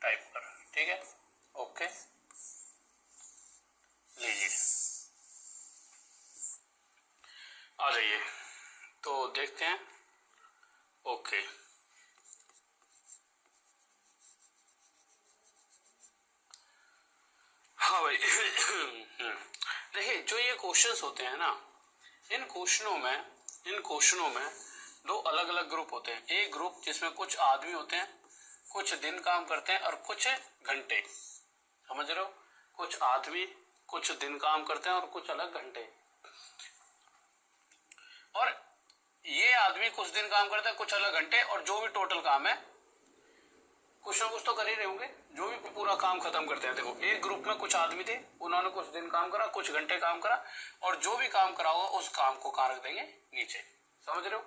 Type कर, ठीक है, ओके लीजिए आ जाइए। तो देखते हैं, ओके हाँ भाई देखिए जो ये क्वेश्चंस होते हैं ना, इन क्वेश्चनों में दो अलग अलग ग्रुप होते हैं। एक ग्रुप जिसमें कुछ आदमी होते हैं, कुछ दिन काम करते हैं और कुछ घंटे, समझ रहे हो, कुछ आदमी कुछ दिन काम करते हैं और कुछ अलग घंटे। और ये आदमी कुछ दिन काम करते हैं, कुछ अलग घंटे, और जो भी टोटल काम है कुछ ना कुछ तो कर ही रहे होंगे, जो भी पूरा काम खत्म करते हैं। देखो एक ग्रुप में कुछ आदमी थे, उन्होंने कुछ दिन काम करा, कुछ घंटे काम करा, और जो भी काम करा होगा उस काम को कहाँ रख देंगे, नीचे, समझ रहे हो।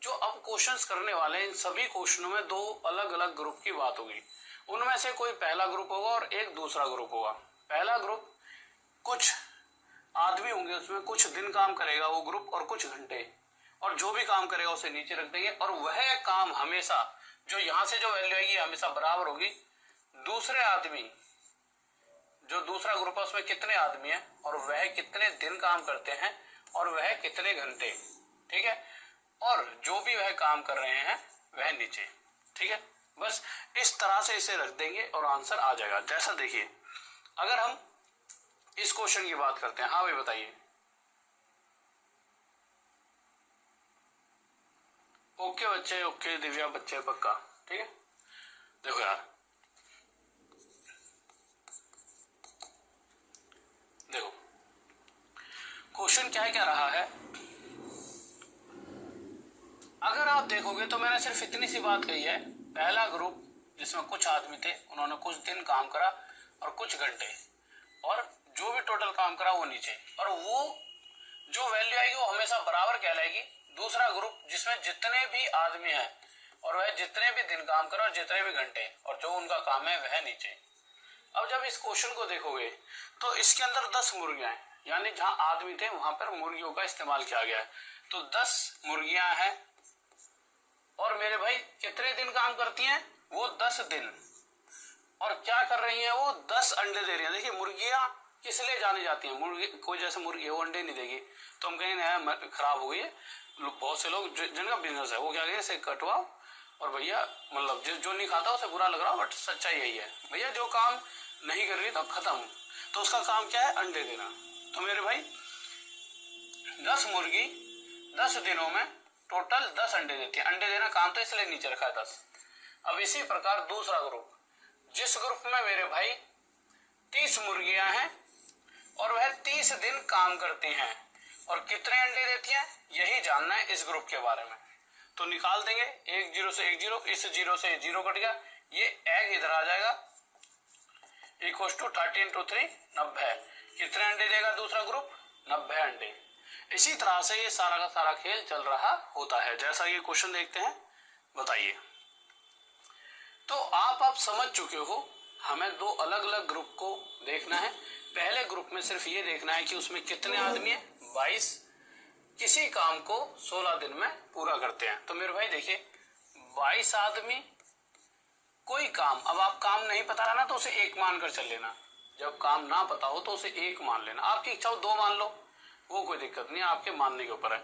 जो अब क्वेश्चंस करने वाले हैं, इन सभी क्वेश्चनों में दो अलग अलग ग्रुप की बात होगी। उनमें से कोई पहला ग्रुप होगा और एक दूसरा ग्रुप होगा। पहला ग्रुप कुछ आदमी होंगे, उसमें कुछ दिन काम करेगा वो ग्रुप और कुछ घंटे, और जो भी काम करेगा उसे नीचे रख देंगे, और वह काम हमेशा जो यहां से जो वैल्यू आएगी हमेशा बराबर होगी दूसरे आदमी, जो दूसरा ग्रुप है उसमें कितने आदमी है और वह कितने दिन काम करते हैं और वह कितने घंटे, ठीक है, और जो भी वह काम कर रहे हैं वह नीचे, ठीक है। बस इस तरह से इसे रख देंगे और आंसर आ जाएगा। जैसा देखिए, अगर हम इस क्वेश्चन की बात करते हैं, हाँ भाई बताइए, ओके बच्चे, ओके दिव्या बच्चे पक्का, ठीक है। देखो यार, देखो क्वेश्चन क्या रहा है, अगर आप देखोगे तो मैंने सिर्फ इतनी सी बात कही है, पहला ग्रुप जिसमें कुछ आदमी थे, उन्होंने कुछ दिन काम करा और कुछ घंटे, और जो भी टोटल काम करा वो नीचे, और वो जो वैल्यू आएगी वो हमेशा बराबर कहलाएगी दूसरा ग्रुप जिसमें जितने भी आदमी हैं और वह जितने भी दिन काम करा और जितने भी घंटे, और जो उनका काम है वह नीचे। अब जब इस क्वेश्चन को देखोगे तो इसके अंदर 10 मुर्गियां हैं, यानी जहां आदमी थे वहां पर मुर्गियों का इस्तेमाल किया गया है। तो 10 मुर्गियां हैं, और मेरे भाई कितने दिन काम करती हैं, वो 10 दिन, और क्या कर रही हैं, वो 10 अंडे दे रही हैं। देखिए मुर्गियां किस लिए जानी जाती हैं, मुर्गी कोई जैसे मुर्गी वो अंडे नहीं देगी तो हम कहेंगे नया खराब हो गई है। बहुत से लोग जिनका बिजनेस है वो क्या कहेंगे, इसे कटवाओ, और भैया मतलब जो नहीं खाता उसे बुरा लग रहा, बट सच्चाई यही है, भैया जो काम नहीं कर रही तो खत्म, तो उसका काम क्या है, अंडे देना। तो मेरे भाई 10 मुर्गी 10 दिनों में टोटल 10 अंडे देती है, अंडे देना काम तो इसलिए नीचे रखा है 10। अब इसी प्रकार दूसरा ग्रुप, जिस ग्रुप में मेरे भाई 30 मुर्गियां हैं और वह 30 दिन काम करती हैं और कितने अंडे देती हैं, यही जानना है इस ग्रुप के बारे में। तो निकाल देंगे, एक जीरो से एक जीरो, इस जीरो से जीरो कट गया, ये एग इधर आ जाएगा, इक्वल टू 30 into 3 90। कितने अंडे देगा दूसरा ग्रुप, 90 अंडे। इसी तरह से ये सारा का सारा खेल चल रहा होता है। जैसा ये क्वेश्चन देखते हैं, बताइए। तो आप समझ चुके हो, हमें दो अलग अलग ग्रुप को देखना है। पहले ग्रुप में सिर्फ ये देखना है कि उसमें कितने आदमी है, 22, किसी काम को 16 दिन में पूरा करते हैं। तो मेरे भाई देखिए 22 आदमी कोई काम, अब आप काम नहीं पता ना तो उसे एक मान कर चल लेना, जब काम ना पता हो तो उसे एक मान लेना, आपकी इच्छा हो 2 मान लो, वो कोई दिक्कत नहीं, आपके मानने के ऊपर है।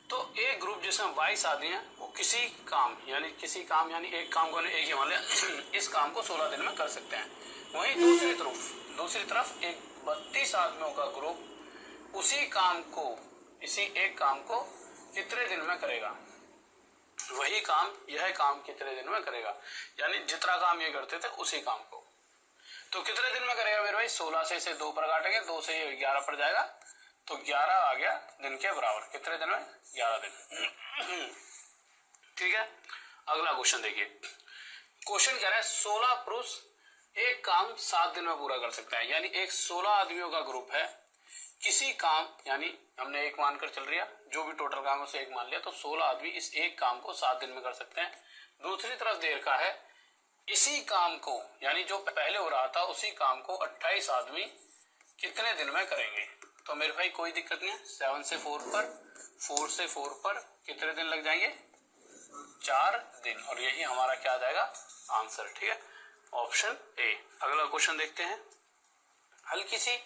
तो एक ग्रुप जिसमें 22 आदमी है वो किसी काम यानी एक काम को एक ही मान लिया इस काम को 16 दिन में कर सकते हैं। वहीं दूसरी तरफ एक 32 आदमियों का ग्रुप इसी एक काम को कितने दिन में करेगा, वही काम यह काम कितने दिन में करेगा, यानी जितना काम ये करते थे उसी काम को। तो कितने दिन में करेगा मेरे भाई, 16 से इसे 2 पर काटेंगे, 2 से ये 11 पर जाएगा, तो 11 आ गया दिन के बराबर। कितने दिन में, 11 दिन। ठीक है, अगला क्वेश्चन देखिए। क्वेश्चन कह रहा है 16 पुरुष एक काम 7 दिन में पूरा कर सकता है, यानी एक 16 आदमियों का ग्रुप है, किसी काम यानी हमने एक मानकर चल रहा, जो भी टोटल काम है उसे एक मान लिया, तो 16 आदमी इस एक काम को 7 दिन में कर सकते हैं। दूसरी तरफ दे रखा है इसी काम को, यानी जो पहले हो रहा था उसी काम को 28 आदमी कितने दिन में करेंगे। तो मेरे भाई कोई दिक्कत नहीं है, 7 से 4 पर, 4 से 4 पर कितने दिन लग जाएंगे, 4 दिन, और यही हमारा क्या आ जाएगा, आंसर। ठीक है, ऑप्शन ए। अगला क्वेश्चन देखते हैं। हल्की सी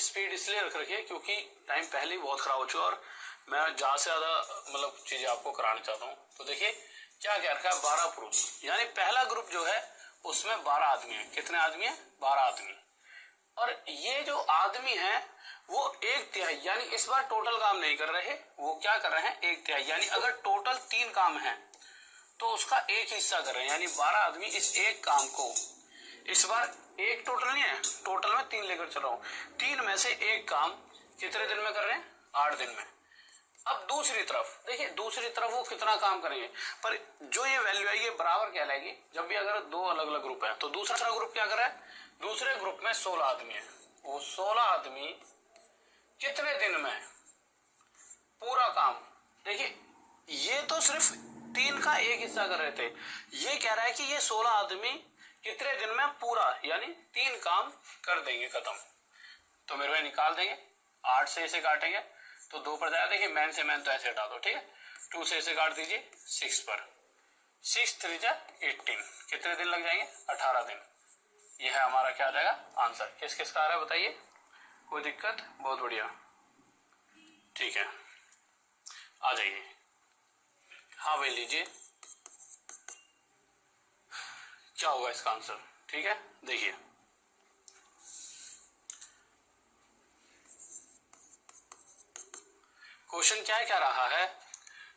स्पीड इसलिए रख रखी है क्योंकि टाइम पहले ही बहुत खराब हो चुका और मैं ज्यादा से ज्यादा मतलब चीजें आपको कराना चाहता हूँ। तो देखिए क्या कह रखा है, 12 पुरुष, यानी पहला ग्रुप जो है उसमें 12 आदमी है। कितने आदमी है? 12 आदमी। और ये जो आदमी है वो 1/3, यानी इस बार टोटल काम नहीं कर रहे, वो क्या कर रहे हैं, 1/3, यानी अगर टोटल 3 काम है तो उसका एक हिस्सा कर रहे हैं, यानी 12 आदमी इस एक काम को, इस बार एक टोटल नहीं है, टोटल में 3 लेकर चल रहा हूं, 3 में से एक काम कितने दिन में कर रहे हैं? 8 दिन में। अब दूसरी तरफ देखिए, दूसरी तरफ वो कितना काम करेंगे, पर जो ये वैल्यू आएगी बराबर क्या लाएगी, जब भी अगर 2 अलग अलग ग्रुप है तो दूसरा ग्रुप क्या कर रहा है, दूसरे ग्रुप में 16 आदमी है, वो 16 आदमी कितने दिन में पूरा काम, देखिए ये तो सिर्फ 3 का एक हिस्सा कर रहे थे, ये कह रहा है कि ये 16 आदमी कितने दिन में पूरा, यानी 3 काम कर देंगे खत्म। तो मेरे भाई निकाल देंगे, 8 से इसे काटेंगे तो 2 पर जाएगा, देखिए मैन से मैन तो ऐसे हटा दो, ठीक है, 2 से इसे काट दीजिए 6 पर, 6 3 जा 18, कितने दिन लग जाएंगे? 18 दिन। यह है हमारा क्या आ जाएगा आंसर। किस किस का आ रहा है बताइए, कोई दिक्कत? बहुत बढ़िया, ठीक है, आ जाइए। हाँ भाई लीजिए, क्या होगा इसका आंसर, ठीक है, देखिए क्वेश्चन क्या रहा है,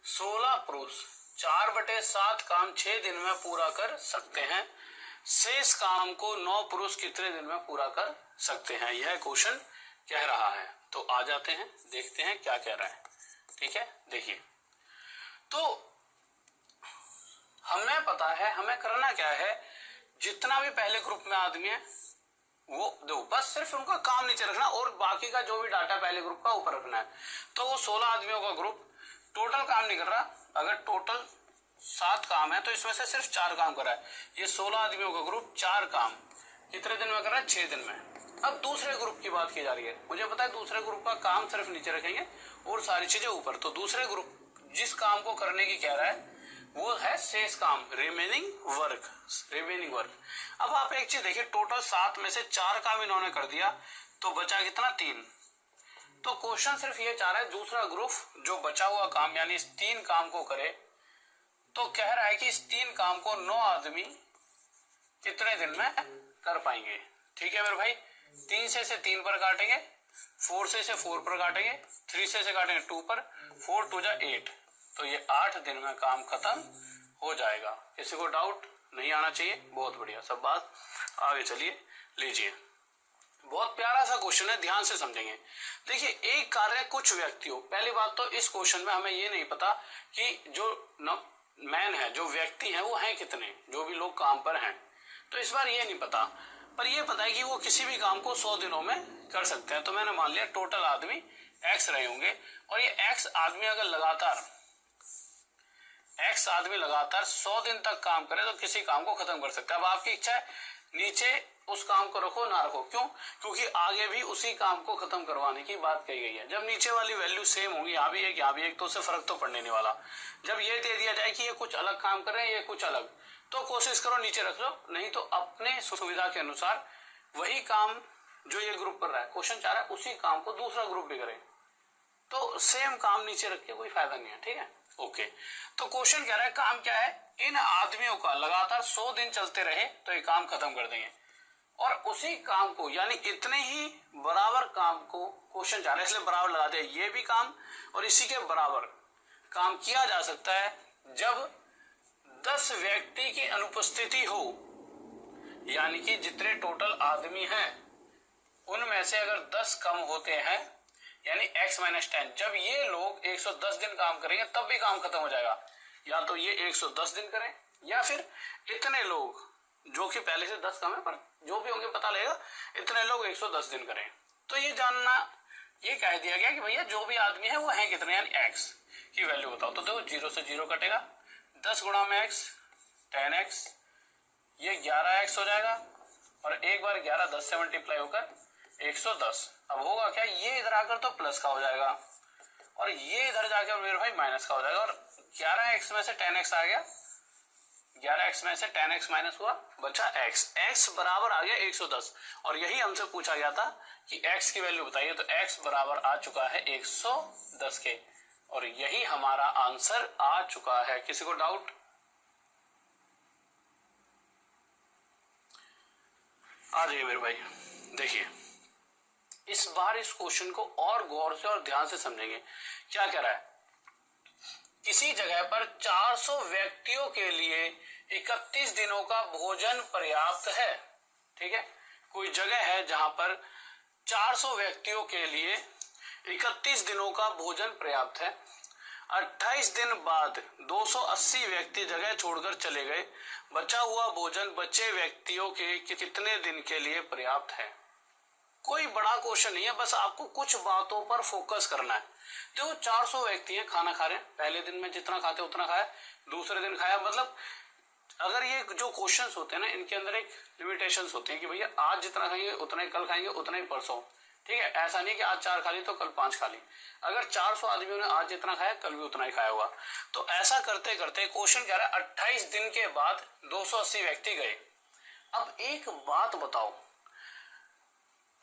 16 पुरुष 4/7 काम 6 दिन में पूरा कर सकते हैं, शेष काम को 9 पुरुष कितने दिन में पूरा कर सकते हैं, यह क्वेश्चन कह रहा है। तो आ जाते हैं, देखते हैं क्या कह रहा है, ठीक है। देखिए तो हमें पता है हमें करना क्या है, जितना भी पहले ग्रुप में आदमी है वो दो, बस सिर्फ उनका काम नीचे रखना और बाकी का जो भी डाटा पहले ग्रुप का ऊपर रखना है। तो वो 16 आदमियों का ग्रुप टोटल काम नहीं कर रहा, अगर टोटल 7 काम है तो इसमें से सिर्फ 4 काम कर रहा है, ये 16 आदमियों का ग्रुप 4 काम कितने दिन में कर रहा है? 6 दिन में। अब दूसरे ग्रुप की बात की जा रही है, मुझे पता है दूसरे ग्रुप का काम सिर्फ नीचे रखेंगे और सारी चीजें ऊपर, तो दूसरे ग्रुप जिस काम को करने की कह रहा है वो है शेष काम, रिमेनिंग वर्क, रिमेनिंग वर्क। अब आप एक चीज देखिए, टोटल 7 में से 4 काम इन्होंने कर दिया तो बचा कितना? 3। तो क्वेश्चन सिर्फ ये चाह रहा है दूसरा ग्रुप जो बचा हुआ काम यानी इस 3 काम को करे, तो कह रहा है कि इस 3 काम को 9 आदमी कितने दिन में कर पाएंगे। ठीक है मेरे भाई, 3 से इसे 3 पर काटेंगे, 4 से इसे 4 पर काटेंगे, 3 से इसे काटेंगे 2 पर, 4 2 जा 8, तो ये 8 दिन में काम खत्म हो जाएगा। किसी को डाउट नहीं आना चाहिए, बहुत बढ़िया, सब बात आगे चलिए लीजिए। बहुत प्यारा सा क्वेश्चन है, ध्यान से समझेंगे। देखिए एक कार्य कुछ व्यक्तियों, पहली बात तो इस क्वेश्चन में हमें ये नहीं पता कि जो मैन है, जो व्यक्ति है वो हैं कितने, जो भी लोग काम पर हैं, तो इस बार ये नहीं पता, पर ये पता है कि वो किसी भी काम को 100 दिनों में कर सकते हैं। तो मैंने मान लिया टोटल आदमी x रहे होंगे और ये x आदमी अगर लगातार 100 दिन तक काम करे तो किसी काम को खत्म कर सकता है। अब आपकी इच्छा है नीचे उस काम को रखो ना रखो, क्यों? क्योंकि आगे भी उसी काम को खत्म करवाने की बात कही गई है। जब नीचे वाली वैल्यू सेम होगी, यहाँ भी एक यहाँ भी एक, तो उससे फर्क तो पड़ने नहीं वाला। जब ये दे दिया जाए कि ये कुछ अलग काम कर रहे हैं, ये कुछ अलग, तो कोशिश करो नीचे रख लो, नहीं तो अपने सुविधा के अनुसार वही काम जो ये ग्रुप कर रहा है, क्वेश्चन चाह रहा है उसी काम को दूसरा ग्रुप भी करे, तो सेम काम नीचे रख के कोई फायदा नहीं है। ठीक है, ओके। तो क्वेश्चन कह रहा है काम क्या है, इन आदमियों का लगातार 100 दिन चलते रहे तो ये काम खत्म कर देंगे, और उसी काम को यानी इतने ही बराबर काम को क्वेश्चन चाह रहा है, इसलिए बराबर लगा दिया, ये भी काम और इसी के बराबर काम किया जा सकता है जब 10 व्यक्ति की अनुपस्थिति हो, यानी कि जितने टोटल आदमी हैं उनमें से अगर 10 कम होते हैं, यानी x - 10, जब ये लोग 110 दिन काम करेंगे तब भी काम खत्म हो जाएगा। या तो ये 110 दिन करें या फिर इतने लोग जो कि पहले से 10 कम है पर जो भी होंगे पता लगेगा, इतने लोग 110 दिन करें। तो ये जानना, ये कह दिया गया कि भैया जो भी आदमी है वो है कितने, यानी x की वैल्यू बताओ। तो देखो 0 से 0 कटेगा, 10 गुणा में x 10x, ये 11x हो जाएगा, और एक बार 11 10 से मल्टीप्लाई होकर 110। अब होगा क्या, ये इधर आकर तो प्लस का हो जाएगा और ये इधर जाकर मेरे भाई माइनस का हो जाएगा, और 11x में से 10x आ गया 11x में से 10x माइनस हुआ, बचा x, x बराबर आ गया 110। और यही हमसे पूछा गया था कि x की वैल्यू बताइए, तो x बराबर आ चुका है 110 के, और यही हमारा आंसर आ चुका है। किसी को डाउट? आ जाइए मेरे भाई। देखिए इस बार इस क्वेश्चन को और गौर से और ध्यान से समझेंगे। क्या कह रहा है, किसी जगह पर 400 व्यक्तियों के लिए 31 दिनों का भोजन पर्याप्त है। ठीक है, कोई जगह है जहां पर 400 व्यक्तियों के लिए 31 दिनों का भोजन पर्याप्त है। 28 दिन बाद 280 व्यक्ति जगह छोड़कर चले गए। बचा हुआ भोजन बचे व्यक्तियों के कितने दिन के लिए पर्याप्त है? कोई बड़ा क्वेश्चन नहीं है, बस आपको कुछ बातों पर फोकस करना है। तो 400 व्यक्ति हैं, खाना खा रहे हैं, पहले दिन में जितना खाते उतना खाया, दूसरे दिन खाया। मतलब अगर ये जो क्वेश्चंस होते हैं ना, इनके अंदर एक लिमिटेशंस होती है कि भैया आज जितना खाएंगे उतना ही कल खाएंगे, उतना ही परसों। ठीक है, ऐसा नहीं कि आज 4 खा ली तो कल 5 खा ली। अगर 400 आदमियों ने आज जितना खाया कल भी उतना ही खाया हुआ। तो ऐसा करते करते क्वेश्चन कह रहा है 28 दिन के बाद 280 व्यक्ति गए। अब एक बात बताओ,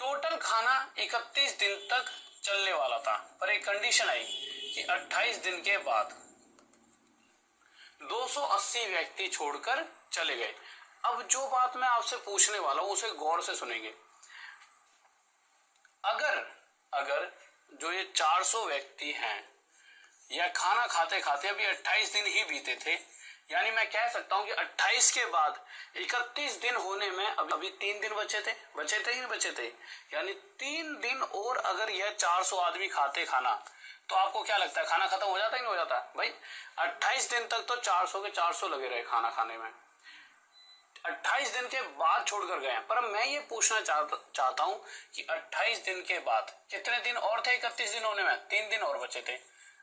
टोटल खाना 31 दिन तक चलने वाला था, पर एक कंडीशन आई कि 28 दिन के बाद 280 व्यक्ति छोड़कर चले गए। अब जो बात मैं आपसे पूछने वाला हूं उसे गौर से सुनेंगे। अगर जो ये 400 व्यक्ति हैं, या खाना खाते खाते अभी 28 दिन ही बीते थे, यानी मैं कह सकता हूं कि 28 के बाद 31 दिन होने में अभी 3 दिन बचे थे ही नहीं बचे थे, यानी 3 दिन और अगर यह 400 आदमी खाते खाना, तो आपको क्या लगता है खाना खत्म हो जाता है नहीं हो जाता? भाई 28 दिन तक तो 400 के 400 लगे रहे खाना खाने में, 28 दिन के बाद छोड़कर गए। पर मैं ये पूछना चाहता हूं कि 28 दिन के बाद कितने दिन और थे 31 दिन होने में? 3 दिन और बचे थे।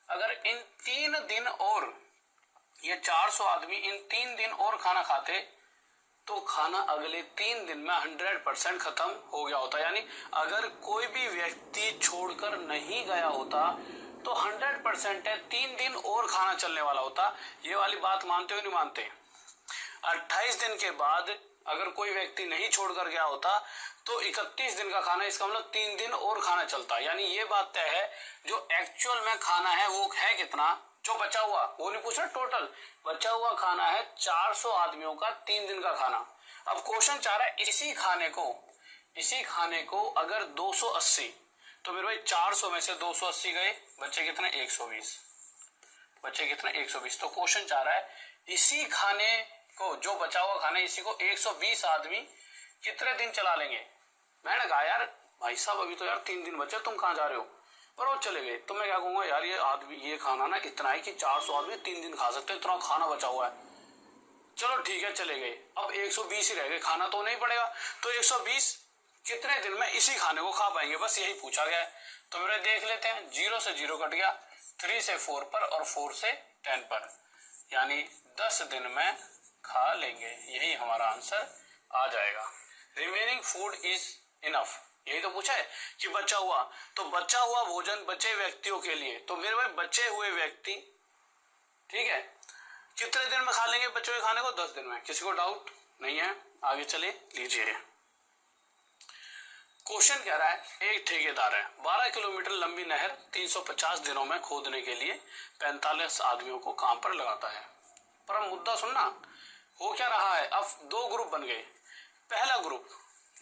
अगर इन 3 दिन और ये 400 आदमी इन 3 दिन और खाना खाते, तो खाना अगले 3 दिन में 100% खत्म हो गया होता। यानी अगर कोई भी व्यक्ति छोड़कर नहीं गया होता तो 100% है 3 दिन और खाना चलने वाला होता। ये वाली बात मानते हो नहीं मानते? 28 दिन के बाद अगर कोई व्यक्ति नहीं छोड़कर गया होता तो 31 दिन का खाना, इसका मतलब 3 दिन और खाना चलता। यानी ये बात तय है, जो एक्चुअल में खाना है वो है कितना, जो बचा हुआ, वो नहीं पूछ रहा, टोटल बचा हुआ खाना है 400 आदमियों का 3 दिन का खाना। अब क्वेश्चन चाह रहा है इसी खाने को अगर 280, तो मेरे भाई 400 में से 280 गए, बच्चे कितने? 120। बच्चे कितने? 120। तो क्वेश्चन चाह रहा है इसी खाने को, जो बचा हुआ खाना, इसी को 120 आदमी कितने दिन चला लेंगे? मैंने कहा यार भाई साहब अभी तो यार 3 दिन बचे, तुम कहाँ जा रहे हो? पर वो चले गए। तो मैं क्या कहूंगा यार, ये खाना ना इतना है कि 400 आदमी 3 दिन खा सकते, इतना खाना बचा हुआ है। चलो ठीक है, चले गए। अब 120 ही रह गए, खाना तो नहीं पड़ेगा। तो 120 कितने दिन में इसी खाने को खा पाएंगे, बस यही पूछा गया है। तो मेरे देख लेते हैं, 0 से 0 कट गया, 3 से 4 पर और 4 से 10 पर, यानी 10 दिन में खा लेंगे। यही हमारा आंसर आ जाएगा। रिमेनिंग फूड इज इनफ, यही तो पूछा है कि बचा हुआ, तो बचा हुआ भोजन बचे व्यक्तियों के लिए। तो मेरे भाई बचे हुए व्यक्ति, ठीक है, कितने दिन में खा लेंगे बचे हुए खाने को? 10 दिन में। किसी को डाउट नहीं है? आगे चले लीजिए। क्वेश्चन कह रहा है एक ठेकेदार है, 12 किलोमीटर लंबी नहर 350 दिनों में खोदने के लिए 45 आदमियों को काम पर लगाता है। पर अब मुद्दा सुनना, हो क्या रहा है, अब 2 ग्रुप बन गए। पहला ग्रुप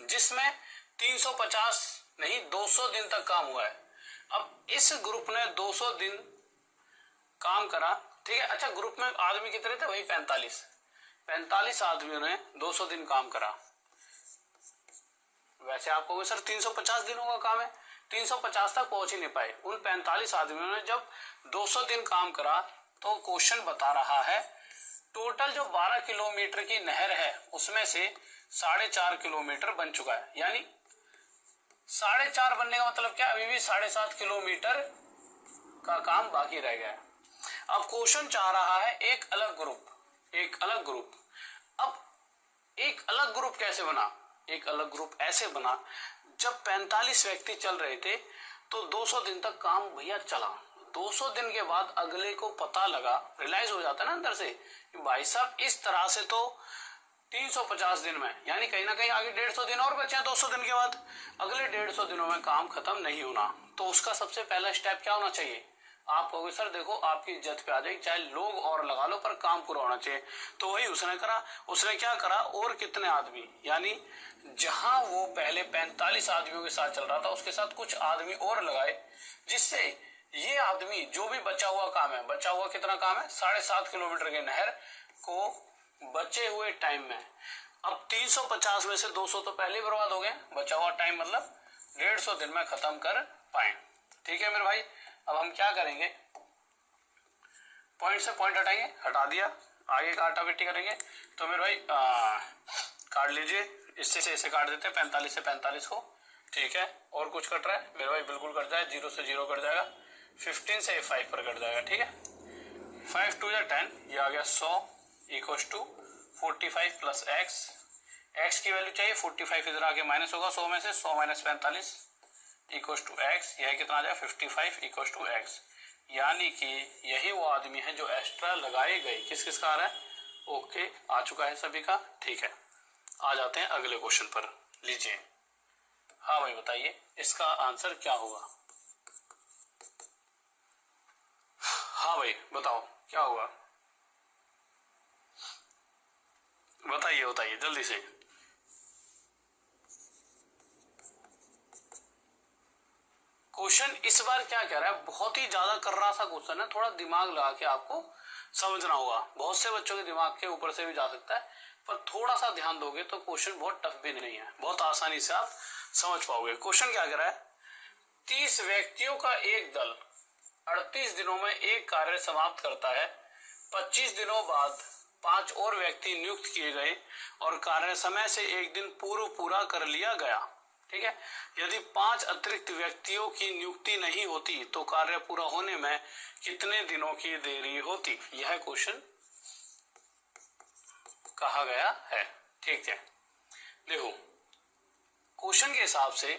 जिसमें 350 नहीं 200 दिन तक काम हुआ है। अब इस ग्रुप ने 200 दिन काम करा, ठीक है। अच्छा, ग्रुप में आदमी कितने थे? वही 45 आदमियों ने 200 दिन काम करा। वैसे आपको सर 350 दिनों का काम है, 350 तक पहुंच ही नहीं पाए। उन 45 आदमियों ने जब 200 दिन काम करा, तो क्वेश्चन बता रहा है टोटल जो 12 किलोमीटर की नहर है उसमें से 4.5 किलोमीटर बन चुका है। यानी 4.5 बनने का मतलब क्या, अभी भी 7.5 किलोमीटर का काम बाकी रह गया है। अब क्वेश्चन चाह रहा है एक अलग ग्रुप। अब एक अलग ग्रुप कैसे बना? एक अलग ग्रुप ऐसे बना, जब 45 व्यक्ति चल रहे थे तो 200 दिन तक काम भैया चला, 200 दिन के बाद अगले को पता लगा, रियलाइज हो जाता है ना अंदर से कि भाई साहब इस तरह से तो 350 दिन में, यानी कहीं ना कहीं आगे 150 दिन और बचे हैं 200 दिन के बाद, अगले 150 दिनों में काम खत्म नहीं होना, तो उसका सबसे पहला स्टेप क्या होना चाहिए? आप कहोगे सर देखो आपकी इज्जत पे आ जाएगी, चाहे लोग और लगा लो पर काम पूरा होना चाहिए। तो वही उसने करा। उसने क्या करा, और कितने आदमी, यानी जहां वो पहले 45 आदमियों के साथ चल रहा था उसके साथ कुछ आदमी और लगाए, जिससे ये आदमी जो भी बचा हुआ काम है, बचा हुआ कितना काम है, 7.5 किलोमीटर की नहर को बचे हुए टाइम में, अब 350 में से 200 तो पहले बर्बाद हो गए, बचा हुआ टाइम मतलब 150 दिन में खत्म कर पाए। ठीक है मेरे भाई, अब हम क्या करेंगे, पॉइंट से पॉइंट हटाएंगे, हटा दिया, आगे काटापिटी करेंगे। तो मेरे भाई काट लीजिए, इससे से इसे काट देते हैं, 45 से 45 को। ठीक है, और कुछ कट रहा है मेरे भाई, बिल्कुल कट जाए, 0 से 0 कट जाएगा, 15 से 5 पर कट जाएगा। ठीक है, 5 2 या 10, ये आ गया 100 इक्वल टू 45 प्लस एक्स की वैल्यू चाहिए, 45 इधर आके माइनस होगा 100 में से, 100 माइनस 45 इक्वल टू एक्स, यह कितना आ जाएगा 55 इक्वल टू एक्स। यानी कि यही वो आदमी है जो एक्स्ट्रा लगाए गए। किस किस का आ रहा है? ओके, आ चुका है सभी का। ठीक है, आ जाते हैं अगले क्वेश्चन पर, लीजिए। हाँ भाई बताइए इसका आंसर क्या होगा? हाँ भाई बताओ क्या होगा, बताइए बताइए जल्दी से। क्वेश्चन इस बार क्या कह रहा है, बहुत ही ज्यादा कर रहा सा क्वेश्चन है, थोड़ा दिमाग लगा के आपको समझना होगा। बहुत से बच्चों के दिमाग के ऊपर से भी जा सकता है, पर थोड़ा सा ध्यान दोगे तो क्वेश्चन बहुत टफ भी नहीं है, बहुत आसानी से आप समझ पाओगे। क्वेश्चन क्या कह रहा है, 30 व्यक्तियों का एक दल 38 दिनों में एक कार्य समाप्त करता है, 25 दिनों बाद 5 और व्यक्ति नियुक्त किए गए और कार्य समय से एक दिन पूर्व पूरा कर लिया गया। ठीक है, यदि 5 अतिरिक्त व्यक्तियों की नियुक्ति नहीं होती तो कार्य पूरा होने में कितने दिनों की देरी होती? यह क्वेश्चन कहा गया है। ठीक है, देखो क्वेश्चन के हिसाब से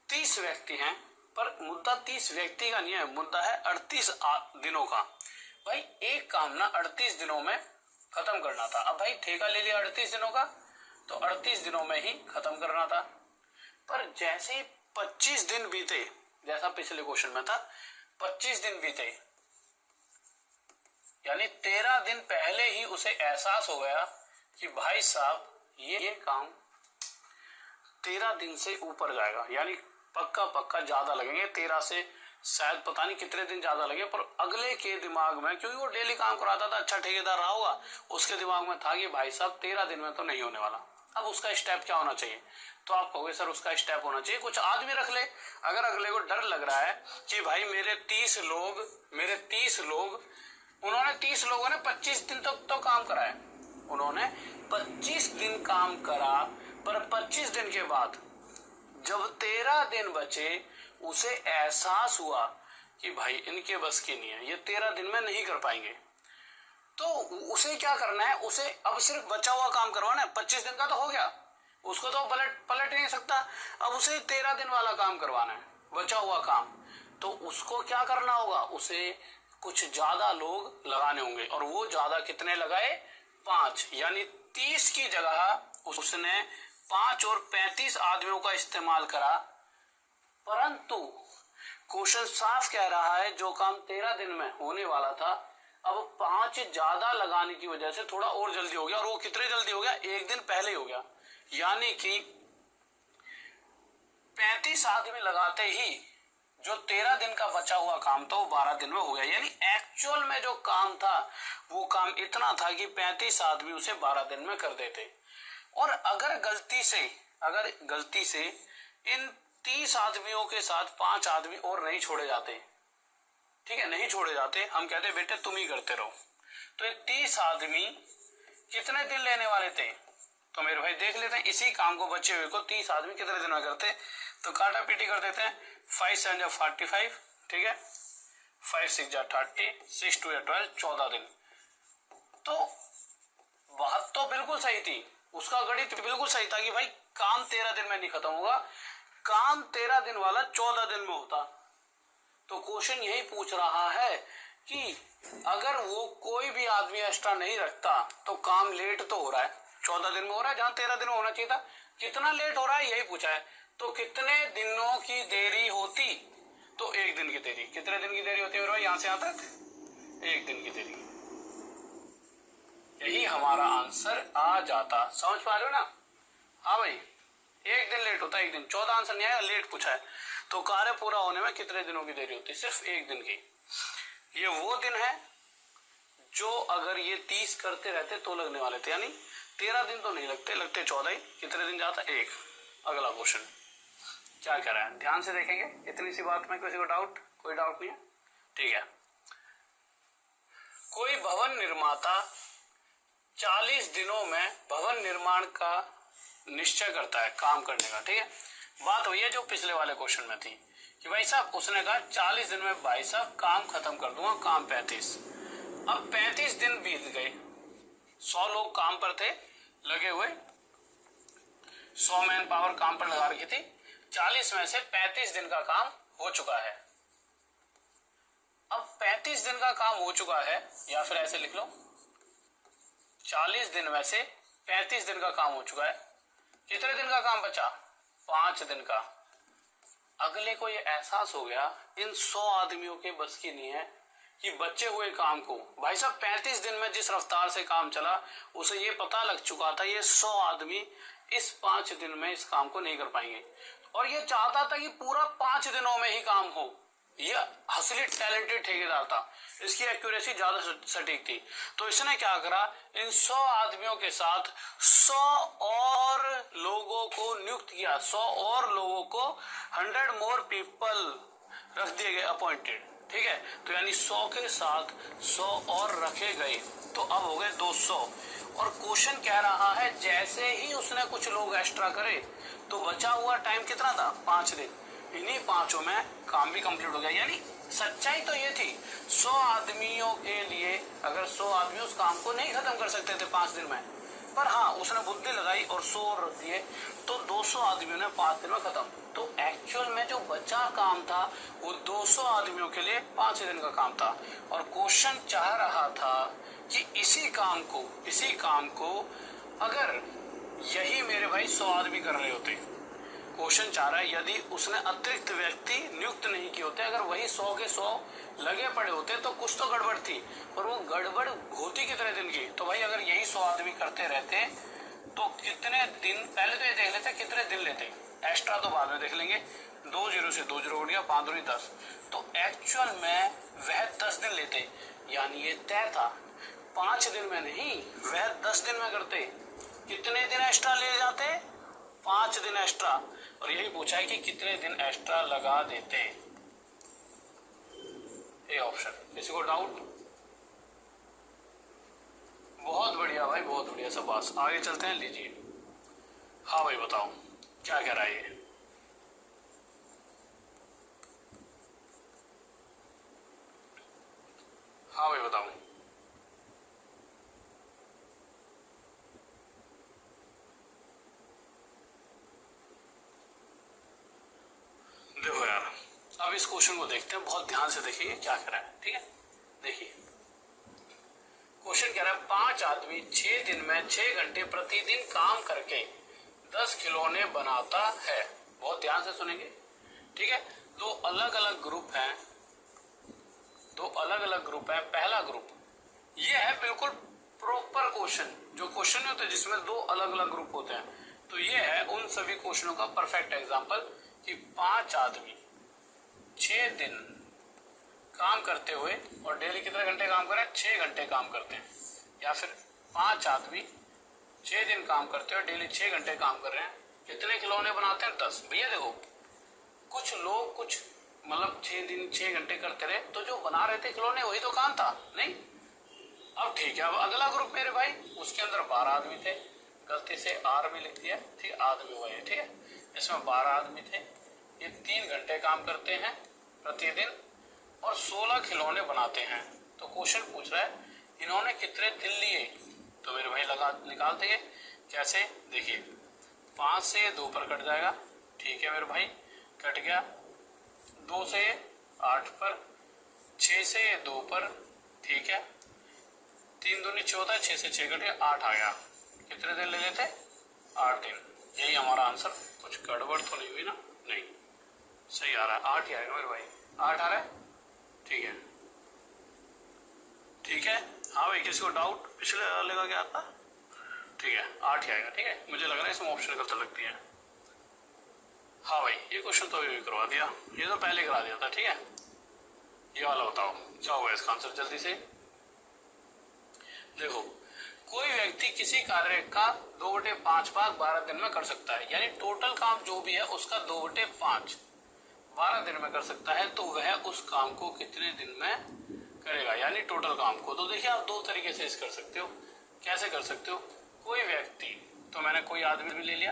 30 व्यक्ति हैं, पर मुद्दा 30 व्यक्ति का नहीं है, मुद्दा है 38 दिनों का। भाई एक काम ना 38 दिनों में खत्म करना था। अब भाई ठेका ले लिया 38 दिनों का, तो 38 दिनों में ही खत्म करना था। पर जैसे ही 25 दिन बीते, जैसा पिछले क्वेश्चन में था, 25 दिन बीते, यानी 13 दिन पहले ही उसे एहसास हो गया कि भाई साहब ये काम 13 दिन से ऊपर जाएगा, यानी पक्का ज्यादा लगेंगे, 13 से शायद पता नहीं कितने दिन ज्यादा लगे, पर अगले के दिमाग में, क्योंकि वो डेली काम कराता था, अच्छा ठेकेदार रहा होगा, उसके दिमाग में था कि भाई साहब 13 दिन में तो नहीं होने वाला। अब उसका स्टेप क्या होना चाहिए? तो आप कहोगे सर उसका स्टेप होना चाहिए कुछ आदमी रख ले। अगर अगले को डर लग रहा है कि भाई मेरे 30 लोग, उन्होंने 30 लोगों ने 25 दिन तक तो काम करा है, उन्होंने 25 दिन काम करा, पर 25 दिन के बाद जब 13 दिन बचे उसे एहसास हुआ कि भाई इनके बस की नहीं है, ये 13 दिन में नहीं कर पाएंगे। तो उसे क्या करना है, उसे अब सिर्फ बचा हुआ काम करवाना है। 25 दिन का तो हो गया, उसको तो पलट नहीं सकता, अब उसे 13 दिन वाला काम करवाना है, बचा हुआ काम। तो उसको क्या करना होगा, उसे कुछ ज्यादा लोग लगाने होंगे, और वो ज्यादा कितने लगाए? 5, यानी 30 की जगह उसने 5 और 35 आदमियों का इस्तेमाल करा। परंतु क्वेश्चन साफ कह रहा है जो काम 13 दिन में होने वाला था, अब 5 ज्यादा लगाने की वजह से थोड़ा और जल्दी हो गया, और वो कितने जल्दी हो गया? एक दिन पहले हो गया। यानी कि 35 आदमी लगाते ही जो 13 दिन का बचा हुआ काम था वो 12 दिन में हो गया। यानी एक्चुअल में जो काम था वो काम इतना था कि 35 आदमी उसे 12 दिन में कर देते। और अगर गलती से इन 30 आदमियों के साथ 5 आदमी और नहीं छोड़े जाते, ठीक है, नहीं छोड़े जाते, हम कहते बेटे तुम ही करते रहो, तो ये 30 आदमी कितने दिन लेने वाले थे? तो मेरे भाई देख लेते हैं, इसी काम को बचे हुए को 30 आदमी कितने दिन में करते, तो काटा पीटी कर देते हैं। 5 7 45, ठीक है, 5 6 30, 6 2 12, 14 दिन। तो बात तो बिल्कुल सही थी, उसका गणित बिल्कुल सही था कि भाई काम 13 दिन में नहीं खत्म होगा, काम 13 दिन वाला 14 दिन में होता। तो क्वेश्चन यही पूछ रहा है कि अगर वो कोई भी आदमी एक्स्ट्रा नहीं रखता तो काम लेट तो हो रहा है, 14 दिन में हो रहा है जहां 13 दिन में होना चाहिए था। कितना लेट हो रहा है यही पूछा है। तो कितने दिनों की देरी होती, तो 1 दिन की देरी। कितने दिन की देरी होती है भाई, यहां से यहां तक 1 दिन की देरी। यही हमारा आंसर आ जाता। समझ पा रहे हो ना? हाँ भाई, 1 दिन लेट होता है, 1 दिन। 14 आंसर नहीं आया, लेट पूछा है। तो कार्य पूरा होने में कितने दिनों की देरी होती है? सिर्फ 1 दिन की। ये वो दिन है जो अगर ये 30 करते रहते तो लगने वाले थे, यानी 13 दिन तो नहीं लगते, लगते 14 ही। कितने दिन जाता? 1। अगला क्वेश्चन क्या कह रहा है, ध्यान से देखेंगे। इतनी सी बात में किसी को डाउट? कोई डाउट नहीं है? ठीक है। कोई भवन निर्माता 40 दिनों में भवन निर्माण का निश्चय करता है काम करने का। ठीक है, बात वही है जो पिछले वाले क्वेश्चन में थी कि भाई साहब उसने कहा 40 दिन में भाई साहब काम खत्म कर दूंगा, काम 35। अब 35 दिन बीत गए, 100 लोग काम पर थे लगे हुए, 100 मैन पावर काम पर लगा रखी थी। 40 में से 35 दिन का काम हो चुका है। अब 35 दिन का काम हो चुका है, या फिर ऐसे लिख लो 40 दिन में से 35 दिन का काम हो चुका है। कितने दिन का काम बचा? 5 दिन का। अगले को ये एहसास हो गया इन 100 आदमियों के बस की नहीं है कि बचे हुए काम को, भाई साहब 35 दिन में जिस रफ्तार से काम चला उसे ये पता लग चुका था ये 100 आदमी इस 5 दिन में इस काम को नहीं कर पाएंगे, और ये चाहता था कि पूरा 5 दिनों में ही काम हो। ये असली टैलेंटेड ठेकेदार था, इसकी एक्यूरेसी ज्यादा सटीक थी। तो इसने क्या करा, इन 100 आदमियों के साथ 100 और लोगों को नियुक्त किया, 100 और लोगों को 100 मोर पीपल रख दिए गए अपॉइंटेड। ठीक है, तो यानी 100 के साथ 100 और रखे गए, तो अब हो गए 200। और क्वेश्चन कह रहा है जैसे ही उसने कुछ लोग एक्स्ट्रा करे तो बचा हुआ टाइम कितना था? 5 दिन। इन्हीं 5 में काम भी कंप्लीट हो गया। यानी सच्चाई तो ये थी 100 आदमियों के लिए, अगर 100 आदमी उस काम को नहीं खत्म कर सकते थे 5 दिन में, पर हाँ उसने बुद्धि लगाई और 100 और रख दिए, तो 200 आदमियों ने 5 दिन में खत्म। तो एक्चुअल में जो बचा काम था वो 200 आदमियों के लिए 5 दिन का काम था। और क्वेश्चन चाह रहा था कि इसी काम को अगर यही मेरे भाई 100 आदमी कर रहे होते, क्वेश्चन चाह रहा है यदि उसने अतिरिक्त व्यक्ति नियुक्त नहीं किए होते, अगर वही 100 के 100 लगे पड़े होते तो कुछ तो गड़बड़ थी, पर वो गड़बड़ होती कितने दिन की? तो भाई अगर यही 100 आदमी करते रहते तो कितने दिन, पहले तो ये देख लेते कितने दिन लेते, एक्स्ट्रा तो बाद में देख लेंगे। 2 जीरो से 2 जीरो उड़ गया, 5 दूनी 10, तो एक्चुअल में वह 10 दिन लेते। यानी ये तय था 5 दिन में नहीं, वह 10 दिन में करते। कितने दिन एक्स्ट्रा ले जाते? 5 दिन एक्स्ट्रा। और यही पूछा है कि कितने दिन एक्स्ट्रा लगा देते। ये ऑप्शन। किसी को डाउट? बहुत बढ़िया भाई, बहुत बढ़िया, सब बात। आगे चलते हैं, लीजिए। हाँ भाई बताओ क्या कह रहा है ये? हाँ भाई बताओ। देखो यार, अब इस क्वेश्चन को देखते हैं, बहुत ध्यान से देखिए क्या कह रहा है। ठीक है, देखिए क्वेश्चन कह रहा है 5 आदमी 6 दिन में 6 घंटे प्रतिदिन काम करके 10 खिलौने बनाता है। बहुत ध्यान से सुनेंगे। ठीक है, 2 अलग अलग ग्रुप हैं, 2 अलग अलग ग्रुप है। पहला ग्रुप ये है बिल्कुल प्रॉपर क्वेश्चन, जो क्वेश्चन नहीं होते जिसमें 2 अलग अलग ग्रुप होते हैं, तो ये है उन सभी क्वेश्चनों का परफेक्ट एग्जांपल कि 5 आदमी 6 दिन काम करते हुए, और डेली कितने घंटे काम कर रहे हैं? 6 घंटे काम करते हैं। या फिर 5 आदमी 6 दिन काम करते हुए डेली 6 घंटे काम कर रहे हैं, कितने खिलौने बनाते हैं? 10। भैया देखो, कुछ लोग कुछ मतलब 6 दिन 6 घंटे करते रहे, तो जो बना रहे थे खिलौने वही तो काम था नहीं। अब ठीक है, अब अगला ग्रुप मेरे भाई, उसके अंदर 12 आदमी थे, गलती से आर भी लिख दिया, ठीक, आदमी हुए हैं। ठीक है, इसमें 12 आदमी थे, ये 3 घंटे काम करते हैं प्रतिदिन और 16 खिलौने बनाते हैं। तो क्वेश्चन पूछ रहा है इन्होंने कितने दिन लिए? तो मेरे भाई लगा निकाल देंगे। कैसे? देखिए 5 से 2 पर कट जाएगा, ठीक है मेरे भाई, कट गया। 2 से 8 पर, 6 से 2 पर, ठीक है, 3 दूनी 14, 6 से 6 कटे 8 आ गया। कितने दिन ले लेते? 8 दिन। यही हमारा आंसर। कुछ गड़बड़ तो नहीं हुई ना? नहीं, सही आ रहा है, 8 ही आएगा मेरे भाई। 8 आ रहा है, ठीक है, ठीक है। हाँ भाई, किसी को डाउट पिछले वाले का क्या था? ठीक है, 8 ही आएगा, ठीक है। मुझे लग रहा है इसमें ऑप्शन गलत लगती है। हाँ भाई, ये क्वेश्चन तो अभी करवा दिया, ये तो पहले करा दिया था, ठीक है। ये वाला बताओ क्या होगा इसका आंसर जल्दी से। देखो, कोई व्यक्ति किसी कार्य का 2/5 भाग 12 दिन में कर सकता है, यानी टोटल काम जो भी है उसका 2/5 12 दिन में कर सकता है, तो वह उस काम को कितने दिन में करेगा, यानी टोटल काम को। तो देखिए, आप दो तरीके से इस कर सकते हो। कैसे कर सकते हो? कोई व्यक्ति, तो मैंने कोई आदमी भी ले लिया,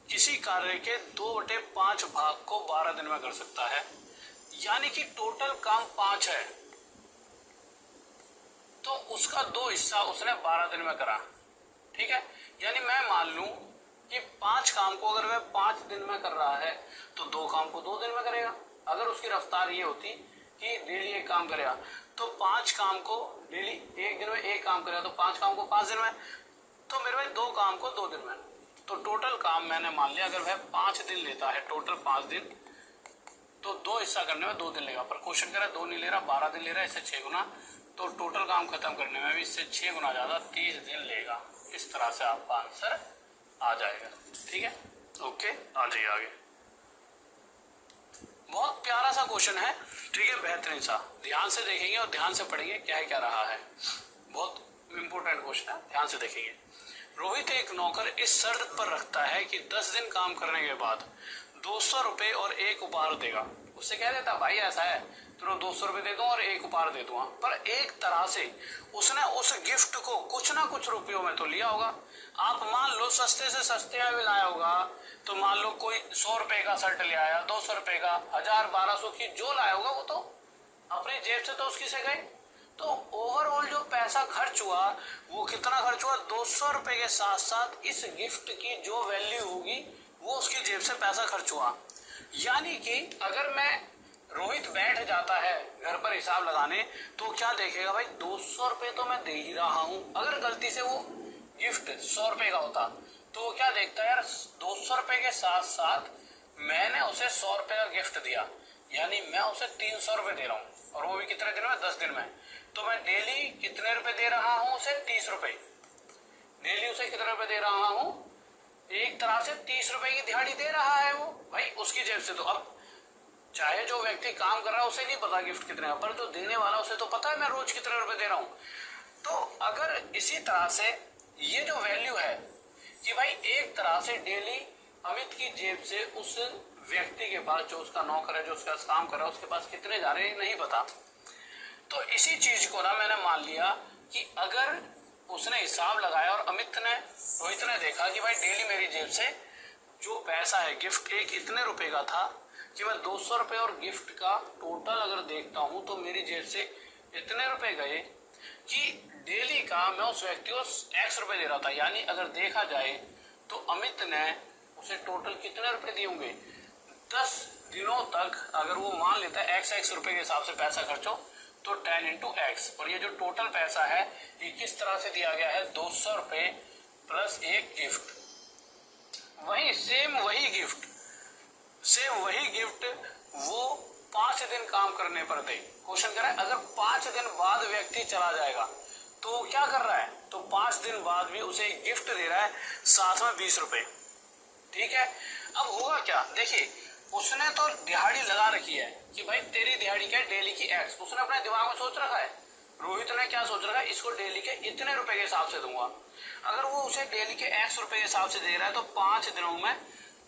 किसी कार्य के 2/5 भाग को 12 दिन में कर सकता है, यानी कि टोटल काम 5 है, तो उसका 2 हिस्सा उसने 12 दिन में करा, ठीक है। यानी मैं मान लूं कि 5 काम को अगर वह 5 दिन में कर रहा है तो 2 काम को 2 दिन में करेगा। अगर उसकी रफ्तार ये होती कि डेली एक काम करेगा, तो 5 काम को डेली एक दिन में एक काम करेगा, तो 5 काम को 5 दिन में, तो मेरे भाई 2 काम को 2 दिन में। तो टोटल काम मैंने मान लिया अगर वह 5 दिन लेता है, टोटल 5 दिन, तो 2 हिस्सा करने में 2 दिन लेगा। पर क्वेश्चन कह रहा है 2 नहीं ले रहा, 12 दिन ले रहा है, इससे 6 गुना, तो टोटल काम खत्म करने में भी इससे 6 गुना ज्यादा 30 दिन लेगा। इस तरह से आपका आंसर आ जाएगा, ठीक है। ओके, आ जाइए आगे। बहुत प्यारा सा क्वेश्चन है, ठीक है, बेहतरीन सा। ध्यान से देखेंगे और ध्यान से पढ़ेंगे क्या है क्या रहा है। बहुत इंपोर्टेंट क्वेश्चन है, ध्यान से देखेंगे। रोहित एक नौकर इस शर्त पर रखता है कि 10 दिन काम करने के बाद 200 रुपए और एक उपहार देगा। उससे कह देता, भाई ऐसा है, तुम 200 रुपए दे दूं और एक उपहार दे दूंगा। पर एक तरह से उसने उस गिफ्ट को कुछ ना कुछ रुपयों में तो लिया होगा। आप मान लो सस्ते से सस्ते में भी लाया होगा, तो मान लो कोई 100 रुपए का शर्ट ले आया, 200 रुपए का, 1000-1200 की जो लाया होगा वो तो अपनी जेब से तो उसकी से गए। तो ओवरऑल जो पैसा खर्च हुआ वो कितना खर्च हुआ? 200 रुपए के साथ साथ इस गिफ्ट की जो वैल्यू होगी वो उसकी जेब से पैसा खर्च हुआ। यानी कि अगर मैं रोहित बैठ जाता है घर पर हिसाब लगाने, तो क्या देखेगा, भाई 200 रुपए तो मैं दे ही रहा हूं। अगर गलती से वो गिफ्ट 100 रुपए का होता तो वो क्या देखता है, यार 200 रुपए के साथ साथ मैंने उसे 100 रुपए का गिफ्ट दिया, यानी मैं उसे 300 रुपए दे रहा हूँ, और वो भी कितने दिन में? 10 दिन में। तो मैं डेली कितने रुपए दे रहा हूँ उसे? 30 रुपए। डेली उसे कितने रुपए दे रहा हूँ? एक तरह से 30 रुपए की दिहाड़ी दे रहा है वो, भाई उसकी जेब से। तो अब चाहे जो व्यक्ति काम कर रहा है उसे नहीं पता गिफ्ट कितने का, पर जो देने वाला उसे तो पता है मैं रोज कितने रुपए दे रहा हूँ। तो अगर इसी तरह से ये जो वैल्यू है कि भाई एक तरह से डेली अमित की जेब से उस व्यक्ति के पास, जो उसका नौकर है, जो उसका काम कर रहा है, उसके पास कितने जा रहे हैं नहीं पता। तो इसी चीज को ना मैंने मान लिया कि अगर उसने हिसाब लगाया और रोहित ने देखा कि भाई डेली मेरी जेब से जो पैसा है गिफ्ट एक इतने रुपए का था, कि मैं 200 रुपए और गिफ्ट का टोटल अगर देखता हूं तो मेरी जेब से इतने रुपए गए कि डेली का मैं उस व्यक्ति को x रुपए दे रहा था। यानी अगर देखा जाए तो अमित ने उसे टोटल कितने रुपए दिए होंगे? 10 दिनों तक अगर वो मान लेता है x रुपए के हिसाब से पैसा खर्चो, तो 10 into x। और ये जो टोटल पैसा है ये किस तरह से दिया गया है? 200 रुपए प्लस एक गिफ्ट। सेम वही गिफ्ट वो 5 दिन काम करने पर दे। क्वेश्चन कर रहा है अगर 5 दिन बाद व्यक्ति चला जाएगा तो क्या कर रहा है? तो 5 दिन बाद भी उसे एक गिफ्ट दे रहा है, साथ में 20 रुपए, ठीक है। अब होगा क्या? देखिए, उसने तो दिहाड़ी लगा रखी है कि भाई तेरी दिहाड़ी क्या है? डेली की x। उसने अपने दिमाग में सोच रखा है। रोहित ने क्या सोच रखा है? इसको डेली के इतने रुपए के हिसाब से दूंगा। अगर वो उसे डेली के x रुपए के हिसाब से दे रहा है तो 5 दिनों में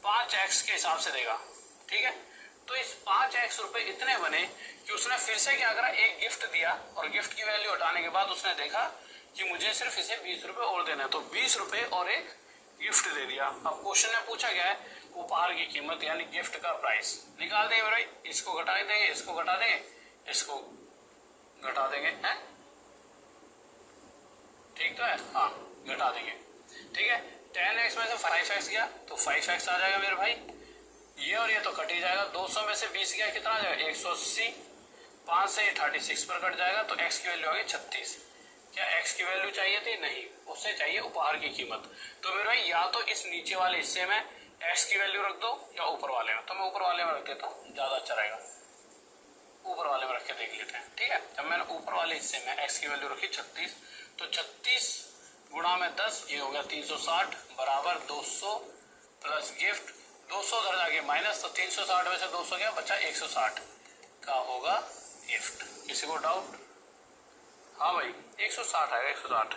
5x के हिसाब से देगा, ठीक है। तो इस 5x रुपए इतने बने कि उसने फिर से क्या करा? एक गिफ्ट दिया, और गिफ्ट की वैल्यू हटाने के बाद उसने देखा कि मुझे सिर्फ इसे 20 रुपए और देना है, तो 20 रुपए और एक गिफ्ट दे दिया। अब क्वेश्चन में पूछा गया है उपहार की कीमत यानी गिफ्ट का प्राइस निकाल देंगे भाई। इसको घटा देंगे, इसको घटा देंगे, इसको घटा देंगे, है ठीक तो है? हाँ, घटा देंगे, ठीक है। 10x में से 5x गया तो 5x आ जाएगा मेरे भाई, ये और ये तो कट ही जाएगा। 200 में से 20 गया कितना आ जाएगा 180, 5 से 36 पर कट जाएगा तो x की वैल्यू आ गई 36। क्या x की वैल्यू चाहिए थी? नहीं, उससे चाहिए उपहार की कीमत। तो मेरे भाई या तो इस नीचे वाले हिस्से में x की वैल्यू रख दो या ऊपर वाले में। तो मैं ऊपर वाले में रख देता हूँ, ज्यादा अच्छा रहेगा। ऊपर वाले में रख के देख लेते हैं। ठीक है, जब मैंने ऊपर वाले हिस्से में x की वैल्यू रखी 36, तो 36 गुणा में 10 ये हो गया 360 बराबर 200 प्लस गिफ्ट। 200 उधर जाके माइनस, तो 360 में से 200 क्या बचा 160 का होगा गिफ्ट। किसी को डाउट? हाँ भाई 160 आएगा 160।